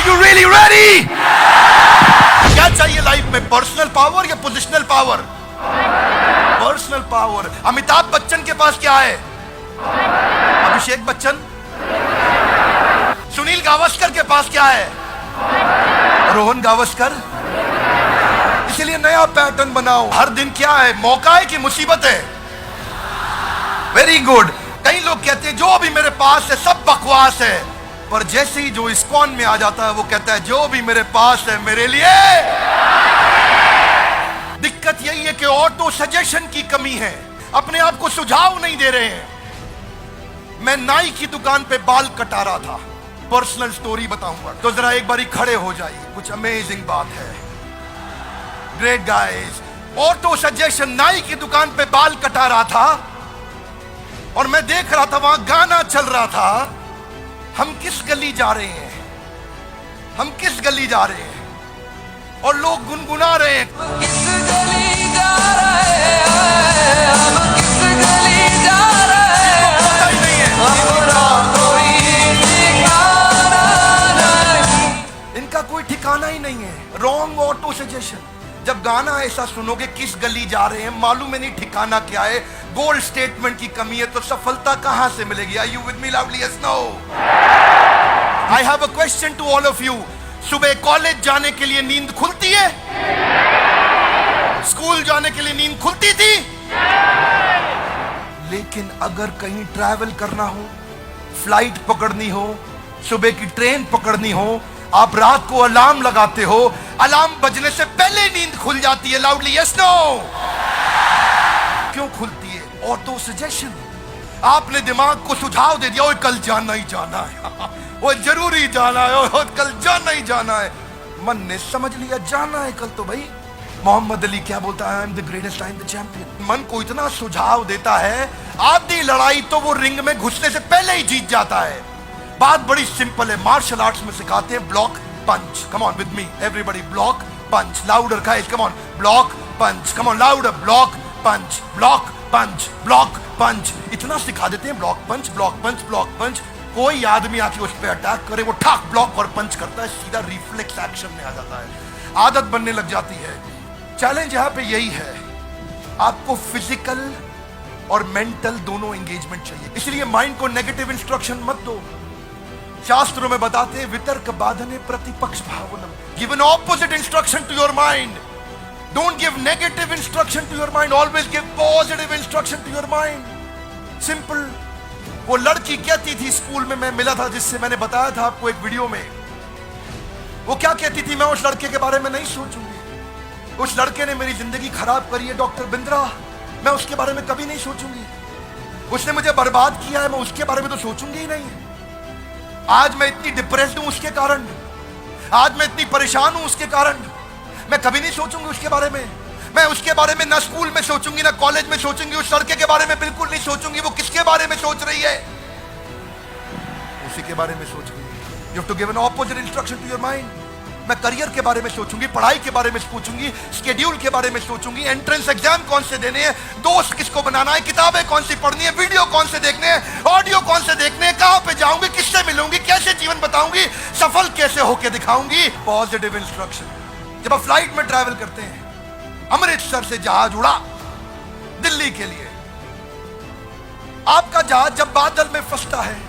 you really ready? क्या चाहिए life में, पर्सनल पावर या positional power? Personal power. Amitabh Bachchan के पास क्या है? अभिषेक बच्चन। सुनील गावस्कर के पास क्या है? रोहन गावस्कर। इसलिए नया पैटर्न बनाओ। हर दिन क्या है, मौका है कि मुसीबत है? Very good. कई लोग कहते हैं जो भी मेरे पास है सब बकवास है, पर जैसे ही जो इस्कॉन में आ जाता है वो कहता है जो भी मेरे पास है मेरे लिए। दिक्कत यही है कि ऑटो सजेशन की कमी है, अपने आप को सुझाव नहीं दे रहे हैं। मैं नाई की दुकान पे बाल कटा रहा था, पर्सनल स्टोरी बताऊंगा, तो जरा एक बारी खड़े हो जाइए, कुछ अमेजिंग बात है। ग्रेट गाइस, ऑटो सजेशन, नाई की दुकान पे बाल कटा रहा था और मैं देख रहा था वहां गाना चल रहा था, हम किस गली जा रहे हैं, हम किस गली जा रहे हैं, और लोग गुनगुना रहे हैं, किस गली जा रहे हैं, हम किस गली जा रहे हैं, पता ही नहीं है, हमारा कोई ठिकाना नहीं। इनका कोई ठिकाना ही नहीं है। Wrong auto suggestion. जब गाना ऐसा सुनोगे किस गली जा रहे हैं, मालूम है नहीं ठिकाना क्या है, गोल्ड स्टेटमेंट की कमी है, तो सफलता कहां से मिलेगी? Are you with me loudly? Yes, no? I have a question to all of you. सुबह कॉलेज जाने के लिए नींद खुलती है? स्कूल जाने के लिए नींद खुलती थी? लेकिन अगर कहीं ट्रैवल करना हो, फ्लाइट पकड़नी हो, सुबह की ट्रेन पकड़नी हो, आप रात को अलार्म लगाते हो, अलार्म बजने से पहले नींद खुल जाती है। Loudly yes, no? क्यों खुलती है? Auto suggestion. आपने दिमाग को सुझाव दे दिया, ओए कल जाना ही जाना है, वो जरूरी जाना है, ओए कल जाना ही जाना है। मन ने समझ लिया जाना है कल, तो भाई मोहम्मद अली क्या बोलता है? I am the greatest, I am the champion. मन को इतना सुझाव देता है, आधी लड़ाई तो वो रिंग में घुसने से पहले ही जीत जाता है। बात बड़ी सिंपल है, मार्शल आर्ट्स में सिखाते हैं block punch. Come on with me everybody, block punch. Louder guys, come on, block punch, come on louder, block punch, block punch, block punch. इतना सिखा देते हैं, block punch, block punch, block punch. कोई आदमी आके उस पर अटैक करे, वो ठाक ब्लॉक और पंच करता है, सीधा रिफ्लेक्स एक्शन में आ जाता है, आदत बनने लग जाती है। चैलेंज यहां पे यही है, आपको फिजिकल और मेंटल दोनों एंगेजमेंट चाहिए। इसलिए माइंड को नेगेटिव इंस्ट्रक्शन मत दो। शास्त्रों में बताते हैं वितर्क बाधने प्रतिपक्ष भावनम। Give an opposite instruction to your mind. Don't give negative instruction to your mind, always give positive instruction to your mind. Simple. वो लड़की कहती थी, स्कूल में मैं मिला था, जिससे मैंने बताया था आपको एक वीडियो में, वो क्या कहती थी? मैं उस लड़के के बारे में नहीं सोचूंगी, उस लड़के ने मेरी जिंदगी खराब करी है डॉक्टर बिंद्रा, मैं उसके बारे में कभी नहीं सोचूंगी, उसने मुझे बर्बाद किया है, मैं उसके बारे में तो सोचूंगी ही नहीं। आज मैं इतनी डिप्रेस्ड हूं उसके कारण, आज मैं इतनी परेशान हूं उसके कारण, मैं कभी नहीं सोचूंगी उसके बारे में। मैं उसके बारे में ना स्कूल में सोचूंगी ना कॉलेज में सोचूंगी, उस लड़के के बारे में बिल्कुल नहीं सोचूंगी। वो किसके बारे में सोच रही है? उसी के बारे में सोच रही है। You have to give an opposite instruction to your mind. मैं करियर के बारे में सोचूंगी, पढ़ाई के बारे में सोचूंगी, स्केड्यूल के बारे में सोचूंगी, एंट्रेंस एग्जाम कौन से देने हैं, दोस्त किसको बनाना है, किताबें कौन सी पढ़नी है, वीडियो कौन से देखने हैं, ऑडियो कौन से देखने हैं, कहां पे जाऊंगी, किससे मिलूंगी, कैसे जीवन बताऊंगी, सफल कैसे होके दिखाऊंगी। Positive instruction. जब आप फ्लाइट में ट्रैवल करते हैं, अमृतसर से जहाज उड़ा दिल्ली के लिए, आपका जहाज जब बादल में फंसता है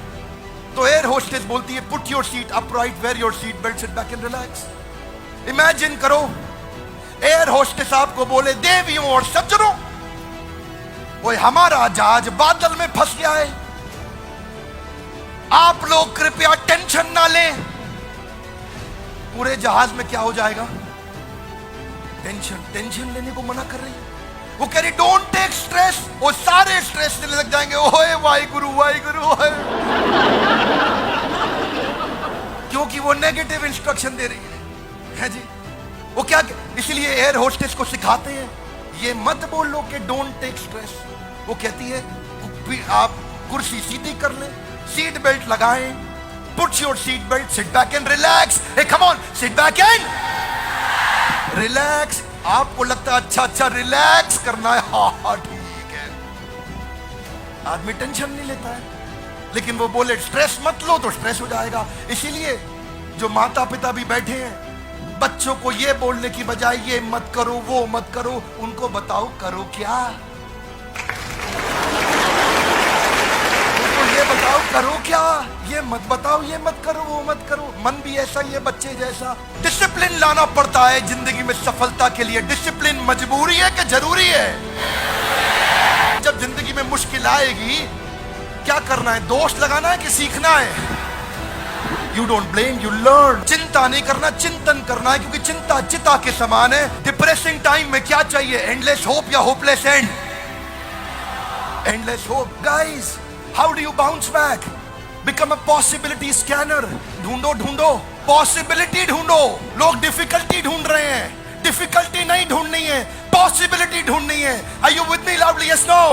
तो एयर होस्टेस बोलती है put your seat upright, wear your seat belt, sit back and relax. Imagine करो एयर होस्टेस आपको बोले देवियों और सज्जनों, वो हमारा जहाज बादल में फंस गया है, आप लोग कृपया टेंशन ना लें। पूरे जहाज में क्या हो जाएगा? टेंशन लेने को मना कर रही है। वो कह रही डोंट टेक स्ट्रेस, वो सारे स्ट्रेस लेने लग जाएंगे। ओए वाहिगुरु वाहिगुरु, क्योंकि वो नेगेटिव इंस्ट्रक्शन दे रही है जी। वो क्या, इसलिए एयर होस्टेस को सिखाते हैं ये मत बोलो कि डोंट टेक स्ट्रेस। वो कहती है आप कुर्सी सीधी कर लें, सीट बेल्ट लगाएं, put your seat belt, sit back and relax. Hey come on, sit back and relax. आपको लगता है अच्छा रिलैक्स करना है, हाँ ठीक है, आदमी टेंशन नहीं लेता है, लेकिन वो बोले स्ट्रेस मत लो तो स्ट्रेस हो जाएगा। इसीलिए जो माता पिता भी बैठे हैं, बच्चों को ये बोलने की बजाय ये मत करो वो मत करो, उनको बताओ करो क्या। उनको ये बताओ करो क्या, ये मत बताओ ये मत करो वो मत करो। मन भी ऐसा ही है बच्चे जैसा। डिसिप्लिन लाना पड़ता है जिंदगी में सफलता के लिए। डिसिप्लिन मजबूरी है कि जरूरी है? जब जिंदगी में मुश्किल आएगी क्या करना है? दोष लगाना है कि सीखना है? You don't blame, you learn। चिंता नहीं करना, चिंतन करना है, क्योंकि चिंता चिता के समान है। डिप्रेसिंग टाइम में क्या चाहिए? एंडलेस होप या hopeless and? Endless hope. Guys, how do you bounce back? Become a possibility scanner. ढूंढो ढूंढो, पॉसिबिलिटी ढूंढो। लोग डिफिकल्टी ढूंढ रहे हैं। डिफिकल्टी नहीं ढूंढनी है, पॉसिबिलिटी ढूंढनी है। Are you with me loudly? Yes no?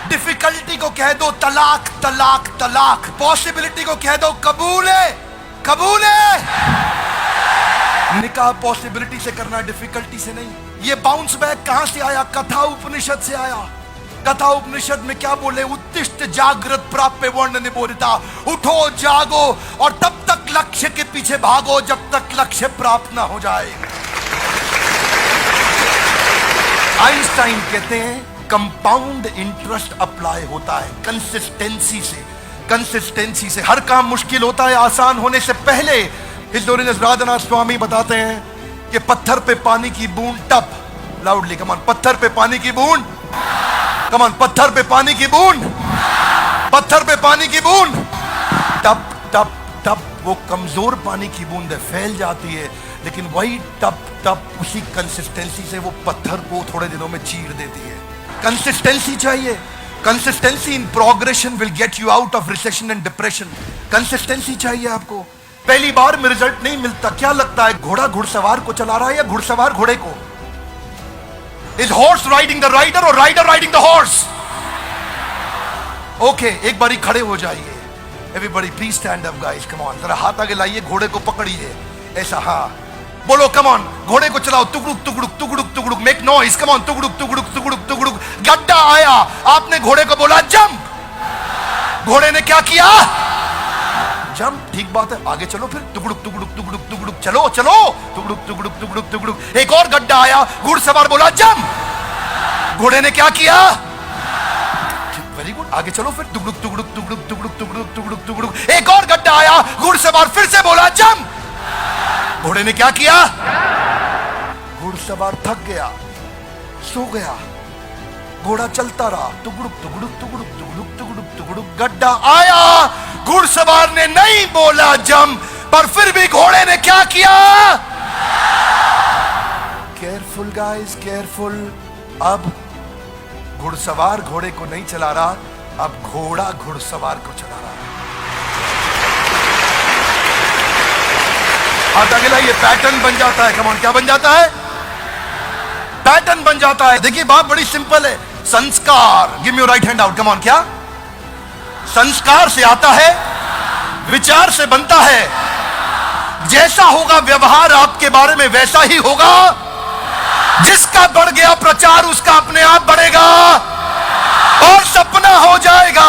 Difficulty को कह दो तलाक तलाक तलाक, पॉसिबिलिटी को कह दो कबूल है कबूल है। निकाह पॉसिबिलिटी से करना, डिफिकल्टी से नहीं। ये बाउंस बैक कहां से आया? कथा उपनिषद से आया। कथा उपनिषद में क्या बोले? उत्तिष्ठ जागृत प्राप्य वर्ण निबोधिता। उठो जागो और तब तक लक्ष्य के पीछे भागो जब तक लक्ष्य प्राप्त ना हो जाए। आइंस्टाइन कहते हैं कंपाउंड इंटरेस्ट अप्लाई होता है कंसिस्टेंसी से। कंसिस्टेंसी से हर काम मुश्किल होता है आसान होने से पहले। हिस्टोरियन राधानाथ स्वामी बताते हैं कि पत्थर पे पानी की बूंद टप, लाउडली कमान, पत्थर पे पानी की बूंद, कमान, पत्थर पे पानी की बूंद, पत्थर पे पानी की बूंद, टप टप टप, वो कमजोर पानी की बूंद फैल जाती है, लेकिन वही टप टप उसी कंसिस्टेंसी से वो पत्थर को थोड़े दिनों में चीर देती है। कंसिस्टेंसी चाहिए। Consistency in progression will get you out of recession and depression. Consistency चाहिए आपको। पहली बार में रिजल्ट नहीं मिलता। क्या लगता है घोड़ा घुड़सवार को चला रहा है या घुड़सवार घोड़े को? Is horse riding the rider और rider riding the horse? Okay, एक बारी खड़े हो जाइए। Everybody please stand up guys, come on, जरा हाथ आगे लाइए, घोड़े को पकड़िए ऐसा, हाँ बोलो कम ऑन, घोड़े को चलाओ, टुकड़ुक टुकड़ुक टुकड़ुक टुकड़ुक, मेक नॉइज, कम ऑन, टुकड़ुक टुकड़ुक टुकड़ुक टुकड़ुक। गड्ढा आया, आपने घोड़े को बोला जंप, घोड़े ने क्या किया? जंप। ठीक बात है, आगे चलो फिर, टुकड़ुक टुकड़ुक टुकड़ुक टुकड़ुक, चलो चलो, टुकड़ुक टुकड़ुक टुकड़ुक टुकड़ुक। एक और गड्ढा आया, घुड़सवार बोला जंप, घोड़े ने क्या किया? वेरी गुड, आगे चलो फिर, टुकड़ुक टुकड़ुक टुकड़ुक टुकड़ुक टुकड़ुक टुकड़ुक टुकड़ुक। एक और गड्ढा आया, घुड़सवार फिर से बोला जंप, घोड़े ने क्या किया? घुड़सवार थक गया, सो गया, घोड़ा चलता रहा, टुकड़ुक टुकड़ुक टुकड़ुक टुकड़ुक टुकड़ुक टुकड़ुक। गड्ढा आया, घुड़सवार ने नहीं बोला जंप, पर फिर भी घोड़े ने क्या किया? Careful guys, careful. अब घुड़सवार घोड़े को नहीं चला रहा, अब घोड़ा घुड़सवार को चला रहा है। हाथ आगे लाइए, पैटर्न बन जाता है। कम ऑन, क्या बन जाता है? पैटर्न बन जाता है। देखिए बात बड़ी सिंपल है। संस्कार, give me your right hand out, come on. क्या? संस्कार से आता है, विचार से बनता है। जैसा होगा व्यवहार आपके बारे में वैसा ही होगा। जिसका बढ़ गया प्रचार उसका अपने आप बढ़ेगा और सपना हो जाएगा।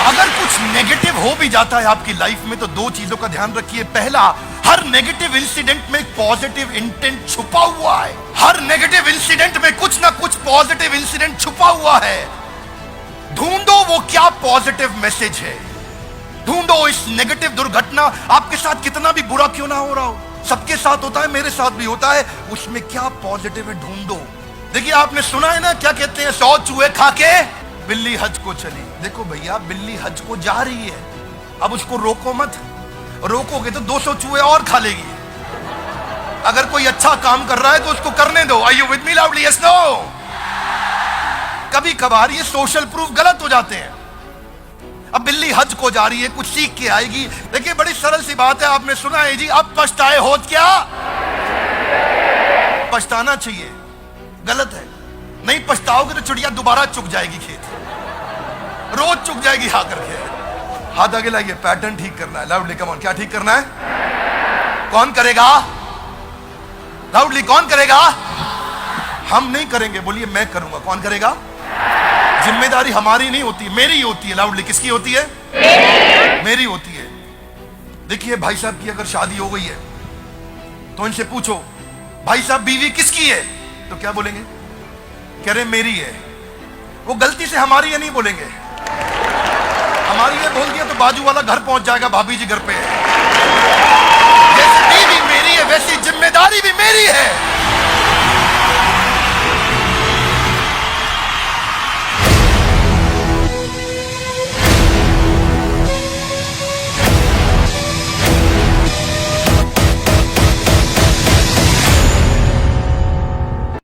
अगर कुछ नेगेटिव हो भी जाता है आपकी लाइफ में तो दो चीजों का ध्यान रखिए। पहला, हर नेगेटिव इंसिडेंट में एक पॉजिटिव इंटेंट छुपा हुआ है। हर नेगेटिव इंसिडेंट में कुछ ना कुछ पॉजिटिव इंसिडेंट छुपा हुआ है। ढूंढो वो क्या पॉजिटिव मैसेज है। ढूंढो इस नेगेटिव दुर्घटना, आपके साथ कितना भी बुरा क्यों ना हो रहा हो, सबके साथ होता है, मेरे साथ भी होता है, उसमें क्या पॉजिटिव है ढूंढो। देखिए आपने सुना है ना, क्या कहते हैं, 100 चूहे खा के बिल्ली हज को चली। देखो भैया, बिल्ली हज को जा रही है, अब उसको रोको मत। रोकोगे तो 200 चूहे और खा लेगी। अगर कोई अच्छा काम कर रहा है तो उसको करने दो। Are you with me loudly? Yes no? कभी कभार ये सोशल प्रूफ गलत हो जाते हैं। अब बिल्ली हज को जा रही है, कुछ सीख के आएगी। देखिए बड़ी सरल सी बात है, आपने सुना है जी, अब पछताए हो क्या? पछताना चाहिए, गलत है। नहीं पछताओगे तो चिड़िया दोबारा चुग जाएगी खेत, रोज चुग जाएगी आकर के। हाथ आगे लाइए, पैटर्न ठीक करना है। लाउडली कम ऑन, क्या ठीक करना है? कौन करेगा? लाउडली कौन करेगा? हम नहीं करेंगे, बोलिए मैं करूंगा। कौन करेगा? जिम्मेदारी हमारी नहीं होती, मेरी होती है। लाउडली, किसकी होती है? मेरी होती है। देखिए भाई साहब की अगर शादी हो गई है तो इनसे पूछो, भाई साहब बीवी किसकी है? तो क्या बोलेंगे? कह रहे मेरी है। वो गलती से हमारी है नहीं बोलेंगे। हमारी है बोल दिया तो बाजू वाला घर पहुंच जाएगा, भाभी जी घर पे है। जैसे बीवी मेरी है वैसी जिम्मेदारी भी मेरी है।